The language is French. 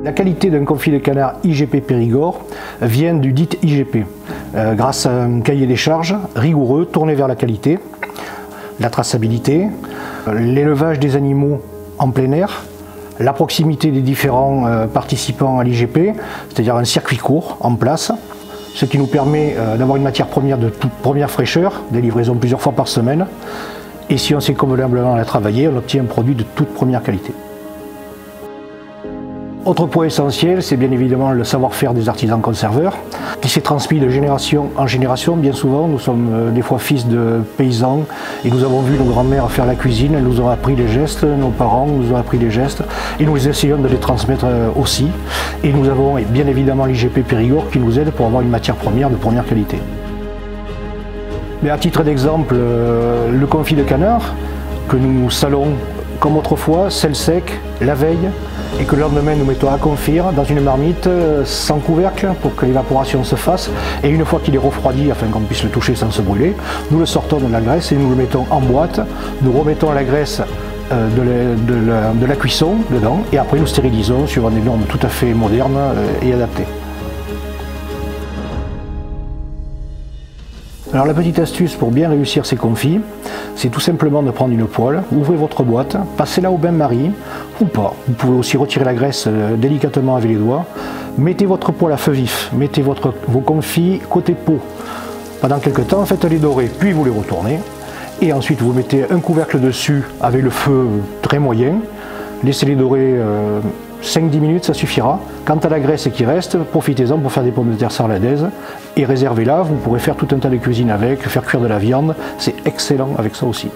La qualité d'un confit de canard IGP Périgord vient du dit IGP, grâce à un cahier des charges rigoureux tourné vers la qualité, la traçabilité, l'élevage des animaux en plein air, la proximité des différents participants à l'IGP, c'est-à-dire un circuit court en place, ce qui nous permet d'avoir une matière première de toute première fraîcheur, des livraisons plusieurs fois par semaine, et si on sait convenablement la travailler, on obtient un produit de toute première qualité. Autre point essentiel, c'est bien évidemment le savoir-faire des artisans conserveurs, qui s'est transmis de génération en génération. Bien souvent, nous sommes des fois fils de paysans et nous avons vu nos grands-mères faire la cuisine, elles nous ont appris les gestes, nos parents nous ont appris les gestes et nous essayons de les transmettre aussi. Et nous avons bien évidemment l'IGP Périgord qui nous aide pour avoir une matière première de première qualité. Mais à titre d'exemple, le confit de canard que nous salons comme autrefois, sel sec, la veille, et que le lendemain nous mettons à confire dans une marmite sans couvercle pour que l'évaporation se fasse, et une fois qu'il est refroidi afin qu'on puisse le toucher sans se brûler, nous le sortons de la graisse et nous le mettons en boîte, nous remettons la graisse de la cuisson dedans et après nous stérilisons sur des normes tout à fait modernes et adaptées. Alors la petite astuce pour bien réussir ces confits, c'est tout simplement de prendre une poêle, ouvrez votre boîte, passez-la au bain-marie ou pas. Vous pouvez aussi retirer la graisse délicatement avec les doigts. Mettez votre poêle à feu vif, mettez vos confits côté peau. Pendant quelques temps, faites-les dorer, puis vous les retournez. Et ensuite vous mettez un couvercle dessus avec le feu très moyen. Laissez-les dorer 5-10 minutes, ça suffira. Quant à la graisse qui reste, profitez-en pour faire des pommes de terre sarladaises et réservez-la. Vous pourrez faire tout un tas de cuisine avec, faire cuire de la viande, c'est excellent avec ça aussi.